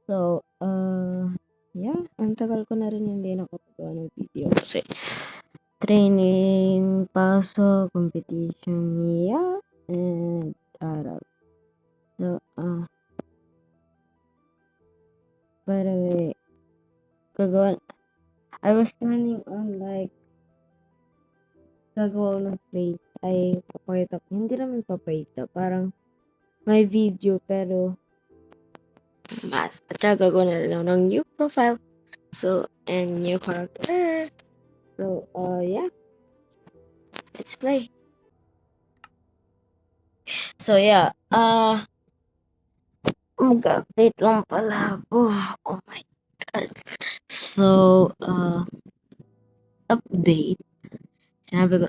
So, yeah, ang tagal ko na rin hindi nakapagawa ng video kasi training, pasok, competition, yeah, and aral. So, by the way, I was planning on like, gagawa ng face, ay papakita ko, hindi naman papakita, parang may video pero mas, at saka gagawa na rin ako ng new profile, so, and new character. So, yeah, let's play. So, yeah, mag-update lang pala ako. Oh my God. So, update. Sinabi ko,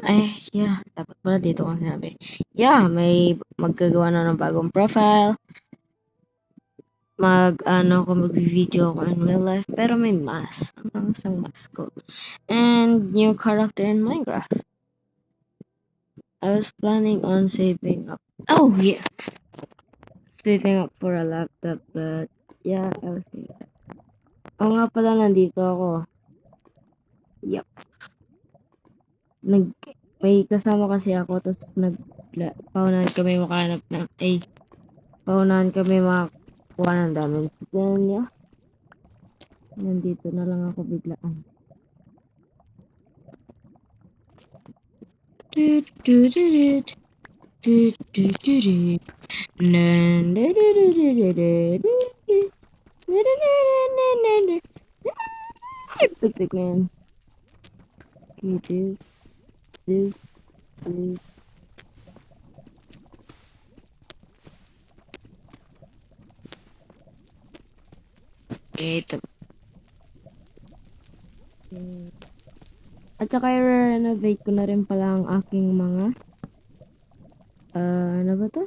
yeah, dapat pala dito ko sinabi. Yeah, may maggagawa na ng bagong profile. Mag-video ako in real life, pero may mask. Ang isang mask ko. And new character in Minecraft. I was planning on saving up. Oh, yeah. Saving up for a laptop, but yeah, I was thinking that. Oo nga pala, nandito ako. Yup. May kasama kasi ako, tapos paunahan kami makahanap ng, paunahan kami makakuha ng damage. Then, yeah. Nandito na lang ako biglaan. Pagtik na yan. Okay, this. Okay, ito. At saka i-renovate ko na rin pala ang aking mga ano ba to?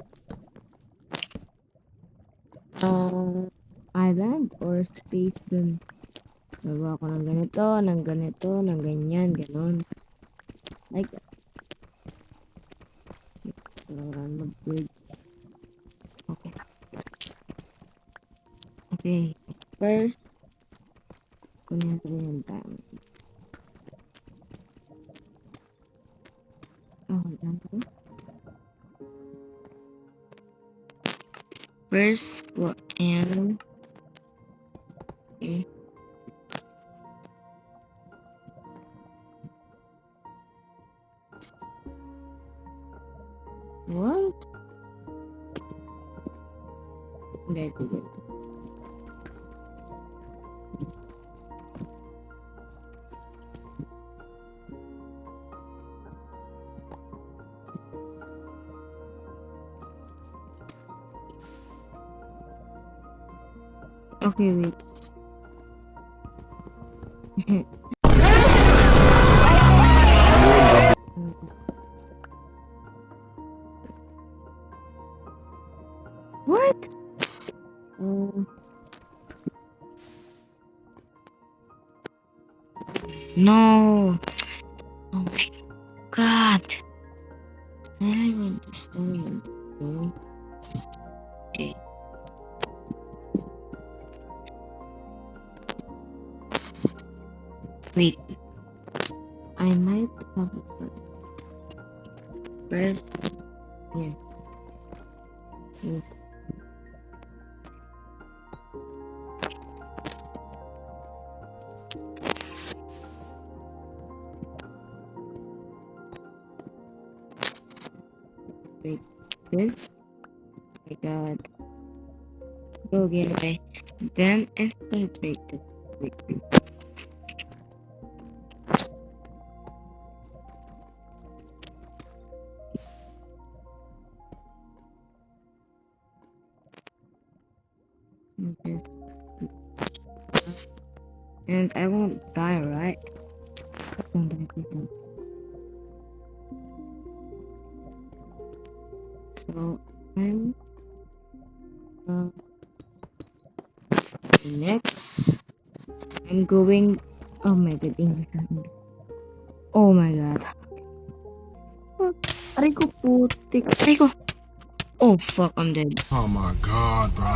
Island or space dun. Gawa ko ng ganito, ng ganyan, ganon. Like that. Mag-bridge. Okay. Okay. First, kunin natin yung time. Dyan ko. First, go and okay. What? Very good. Okay, wait. What? No. Oh my God. Really want this thing. Okay. Wait. I might have a first here. Wait, this? Oh my God. Go again, okay. Then infiltrate the liquid. And I won't die, right? So I'm next I'm going. Oh my God, English. Oh my God. Aray ko putik. Aray ko. Oh fuck, I'm dead. Oh my god, bro.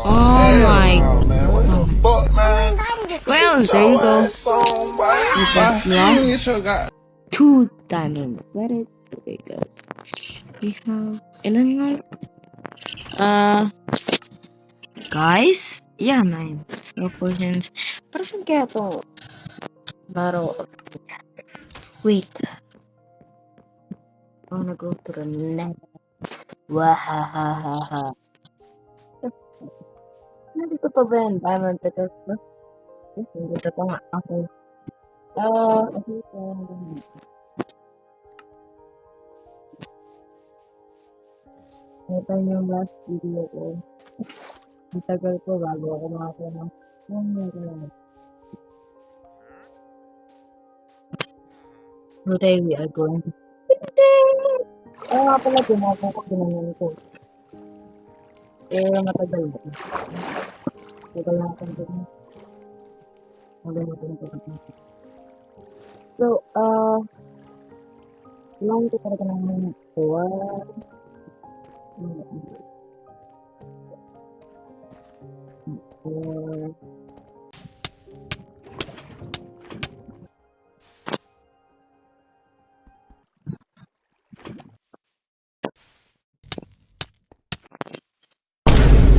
Oh my man. What the fuck, man? Well, there you go. Song, We just lost your guy. 2 diamonds. Let it okay, guys. We have ilan nga? Guys? Yeah, 9. So, potions. Para saan kaya to? Laro. Wait. I wanna go to the next. Wahahaha. Nandito pa ba yan? Diamond Pickers ba? Nandito pa nga. Okay. Okay. Ito yung last video ko. Ang tagal ko bago ako makakuha ng meron. Today we are going to Kaya nga pala tinapon ko, ginanyan ko. Matagal na. Tagal na akong ganyan. Magalimutan ko dito. So, kailangan ko talaga ng 4.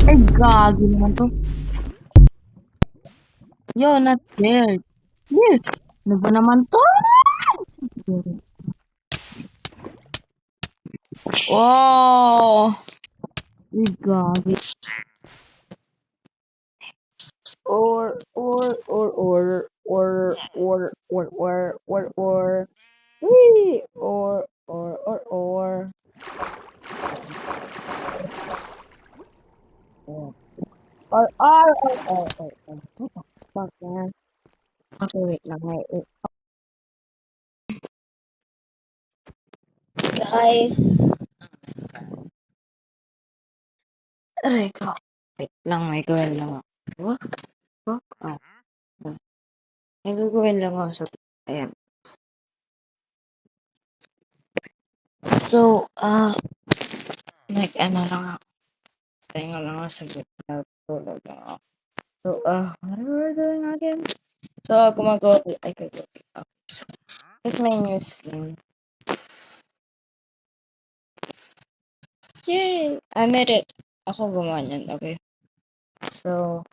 Ay, gagi naman to. Yo, not there. Yes. Ano ba naman to? Oh! Ay, gagi. Wee! What the fuck, man? Okay, wait lang. Wait. Guys. Aray ko. Wait lang, may gawin lang ako. What? Fuck? May gagawin lang ako sa... Ayan. So, ano lang ako. Pahinga lang ako sa gitna. Tulog lang ako. So, what are we doing again? So, gumagawa ko. Ay, okay. So, here's my new skin. Yay! I made it. Ako gumawa niyan. Okay. So,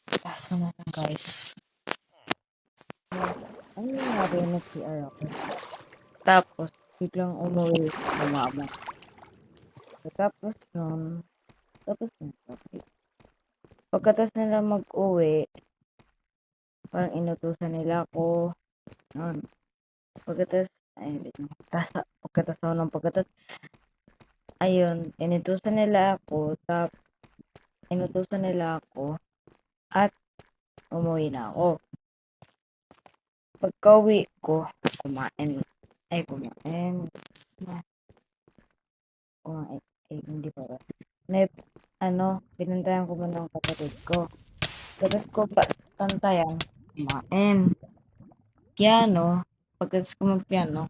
kaso na lang, guys. Ano yung nangyari na CR ako? Tapos, biglang umuwi sa mama. So, tapos okay. Pagkatas nila mag-uwi, parang inutusan nila ako. Noon. Pagkatas, ayun, inutusan nila ako, at umuwi na ako. Pagka-uwi ko, kumain. Hindi pa ba? Pinuntahan ko muna ang kapatid ko. Tapos ko pa, tantayan, kumain. Piano, pagkatapos ko mag-piano,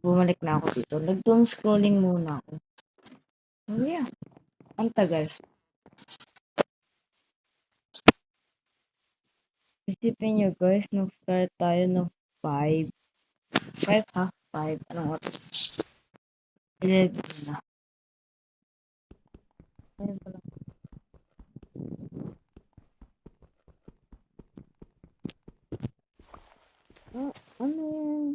bumalik na ako dito. Nag-doom scrolling muna ako. So yeah, ang tagal. Isipin nyo guys, nag-start tayo ng 5. 5. Anong oras? 11 na. Ayun pala. Ano yan?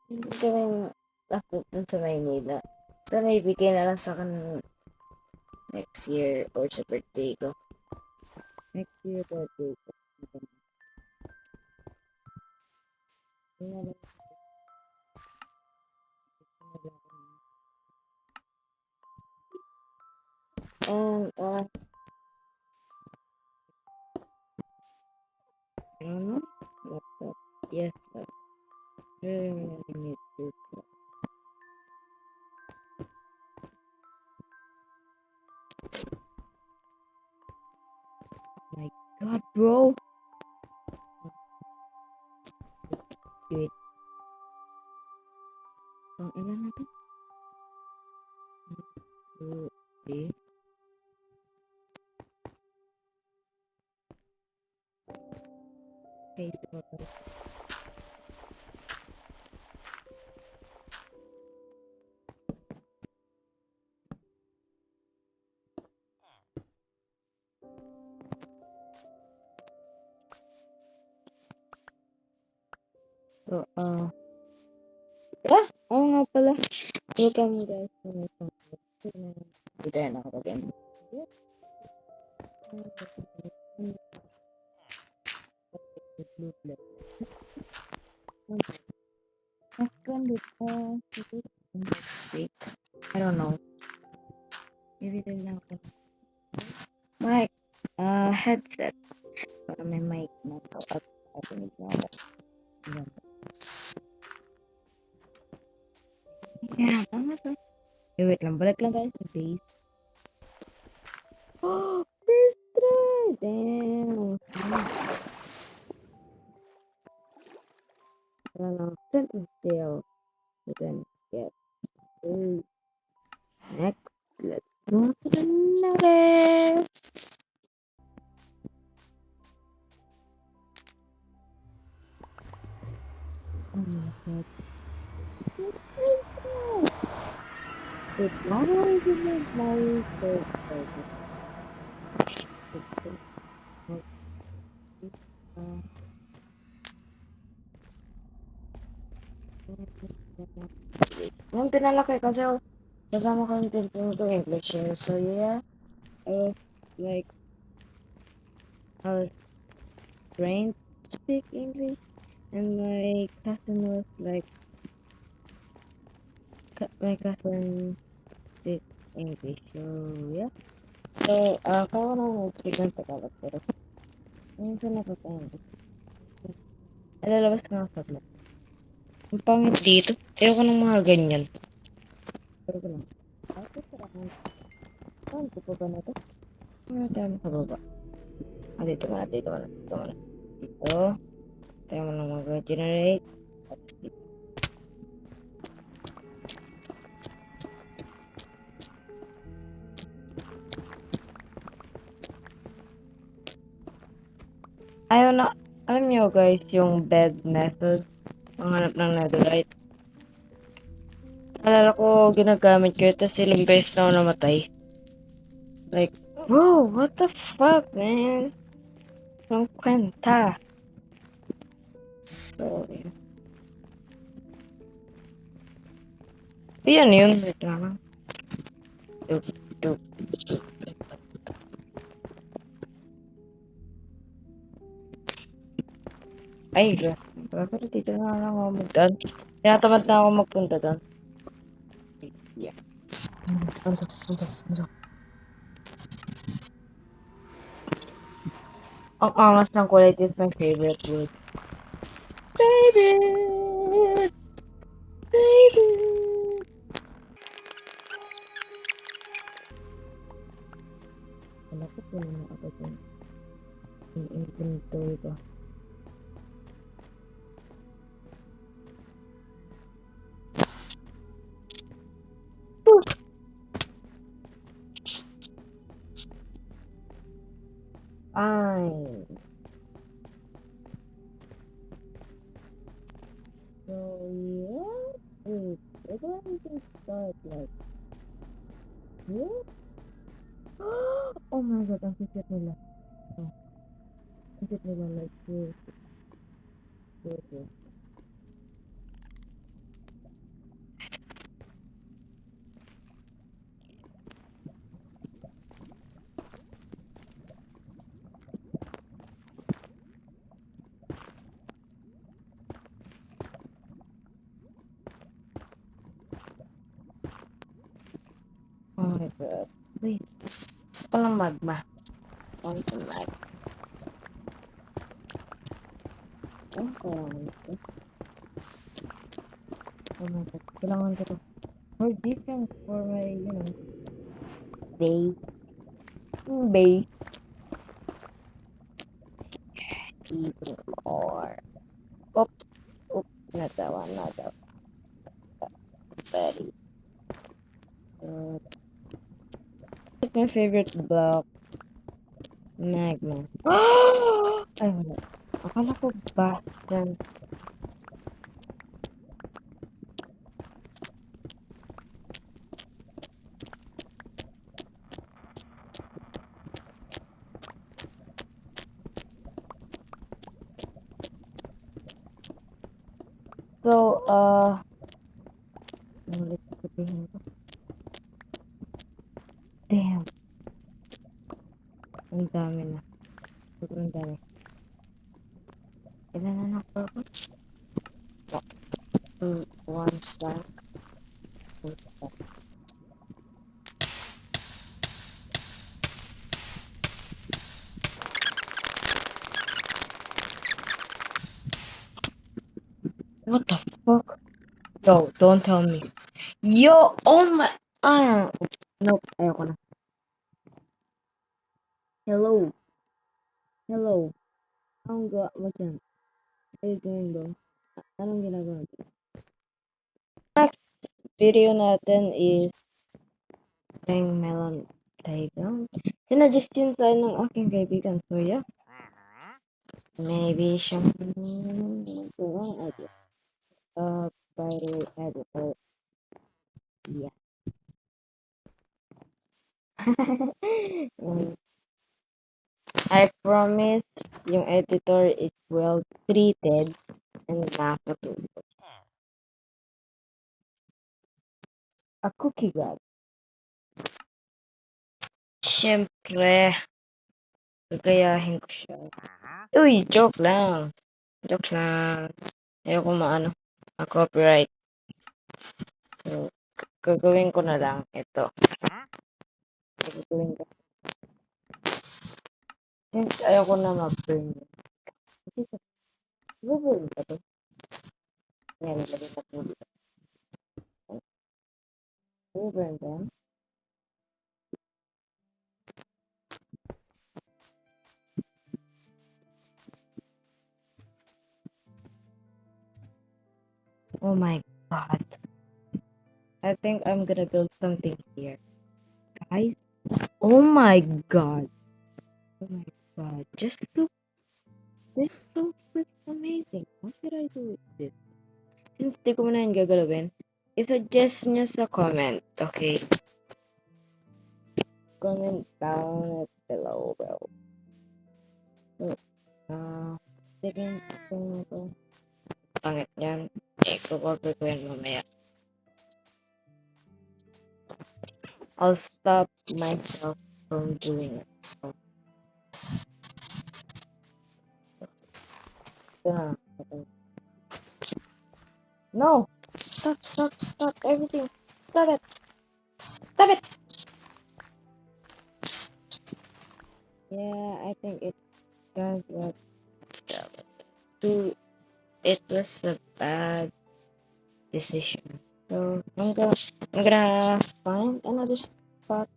Hindi kami lapit dun sa Maynila. Sana ibigay na lang sa akin next year or sa birthday ko. Next year birthday ko. And, ano? Laptop. Yes, laptop. Really need this. god, bro. Wait. Pang ilan na to? 2, 3. Okay, so, oo nga pala. Welcome guys to my channel. Dito yan ako again. Next week. I don't know. Maybe din lang ako. Mic. Headset. Para may mic na to. At atinig na ako. Ayan. Yeah, tama sa. Wait lang. Balik lang guys sa base. Oh, first try! Damn. I don't know. Strength is still. We can get. Next, let's go to the next. Oh my god. Wait, why do I give my first person? Yung pinalaki kasi kasama ko yung tinuturo English eh. So yeah, I was like, I was trained to speak English, and my cousin was like, my cousin speak English. So yeah. So ako nang speak ng Tagalog pero minsan napapahingit. Nalalabas ka nga saglit. Ang pangit dito. Ayoko ng mga ganyan. Pero ko lang. Ako sarap ng saan ko pa ba na to? Ano tayo sa baba? Dito muna, dito muna, dito muna. Dito. Tayo muna mag-generate. Ayaw na, alam nyo guys, yung bed method. Ang hanap ng netherite. Alala ko, ginagamit ko ito kasi ilang beses na ako namatay. Like, bro, what the fuck, man? Ang kwenta. So, yun. Yan yun. Wait lang. Ay, grabe. Pero dito na lang ako magdaan. Tinatamad na ako magpunta doon. Yeah. Ang angas ng kulay is my favorite word. Favorite! Favorite! Malapit ko naman ako dun. Yung inventory ko. Fine. So, yeah. Wait, I don't even start like here? Oh my god, ang cute nila. Oh, ang cute nila like here. Here. Oh my god. Wait. Gusto ko ng magma. Fountain mag. Okay. Oh my god. Kailangan ko to. More defense for my, you know, base. Base. eating more. Oop, oop, not that one, not that one. Very good. What's my favorite block? Magma. Ay, wala. Akala ko Bastion. So, ano ulit sabihin ko? Damn, ang dami na. Sobrang dami. Ilan na nakuha ko? 2, 1 stack, 2 stack. What the fuck? Yo, don't tell me. Yo, oh my, nope, ayoko na. Hello, hello. Anong gawa mo dyan? What are you doing doon? Anong ginagawa mo? Next video natin is Playing Melon Playground. Sinuggest yun sa ng aking kaibigan. So yeah, maybe siyang tulong idea. By the way, editor. Yeah. I promise yung editor is well treated and nakatulog. A cookie god. Siyempre, gagayahin ko siya. Uy, joke lang. Joke lang. Ayoko maano. Copyright. So, gagawin ko na lang ito. Gagawin ko. Since ayoko na mag-burn. Burn ba ito? Yan, lagay na po dito. Burn ba? Oh my god. I think I'm gonna build something here. Guys, oh my god. Oh my god. Just look. This is so freaking amazing. What should I do with this? Since di ko muna yung gagalawin, i-suggest nyo sa comment, okay? Comment down below, bro. Second thing ito. Pangit yan. I-cover ko yan mamaya. I'll stop myself from doing it. So, no! Stop everything! Stop it! Stop it! Yeah, I think it does what it was a bad decision. So I'm gonna find another spot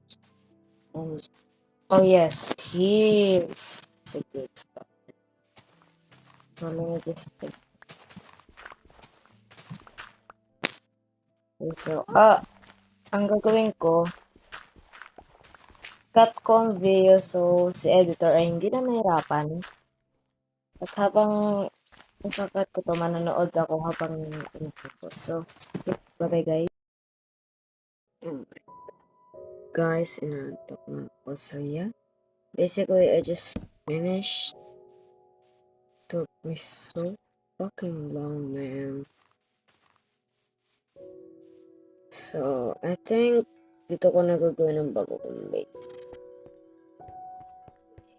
and oh yes, here's a good spot. So let me just take okay, so ang gagawin ko, cut ko ang video so si editor ay hindi na mahirapan. At habang ikakat ko to, manonood ako habang inakit ko. So, bye-bye guys. Guys, inaantok na ako. So, yeah. Basically, I just finished. Took me so fucking long, man. So, I think dito ko na gagawin ng bago kong base.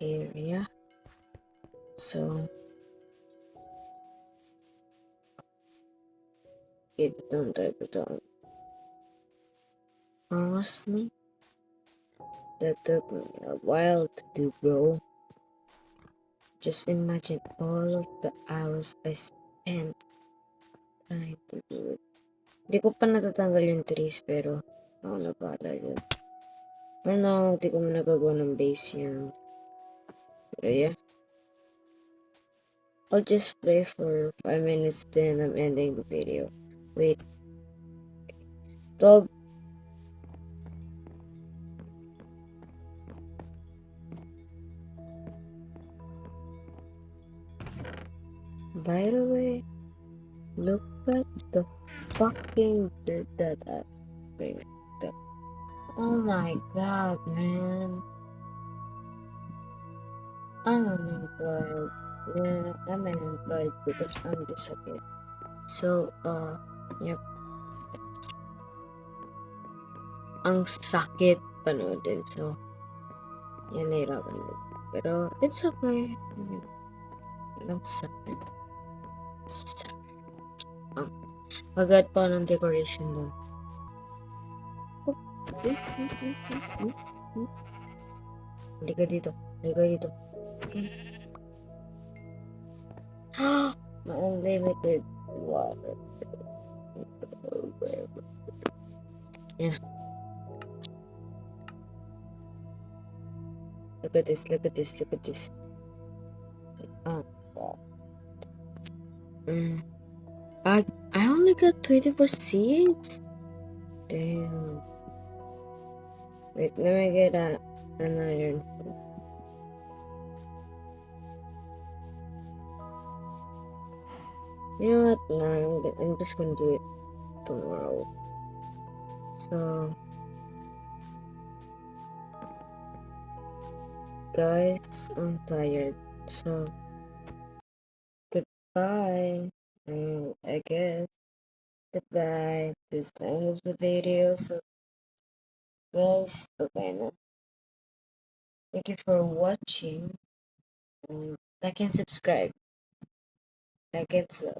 Here, yeah. So, ito ang type ito. Honestly, that took me a while to do, bro. Just imagine all of the hours I spent trying to do it. Hindi ko pa natatanggal yung trees, pero ako na pala yun. Pero no, hindi ko nagagawa ng base yan. Pero yeah. I'll just play for 5 minutes, then I'm ending the video. Wait, 12. By the way, look at the fucking dirt that I bring up. Oh my god, man. I'm unemployed. Yeah, I'm unemployed because I'm disappeared. So, yep. Ang sakit panoodin. So, yan nahirapan din. Pero, it's okay. Walang sakit. Magad pa ng decoration doon. Halika dito. Halika dito. My unlimited water. Yeah. Look at this, look at this, look at this. Oh, God. I only got 24 seeds? Damn. Wait, let me get an iron. You know what? No, I'm just gonna do it tomorrow. So, guys, I'm tired. So, goodbye. I guess. Goodbye. This time of the video. So, guys, bye now. Thank you for watching. Like and subscribe. Like and sub.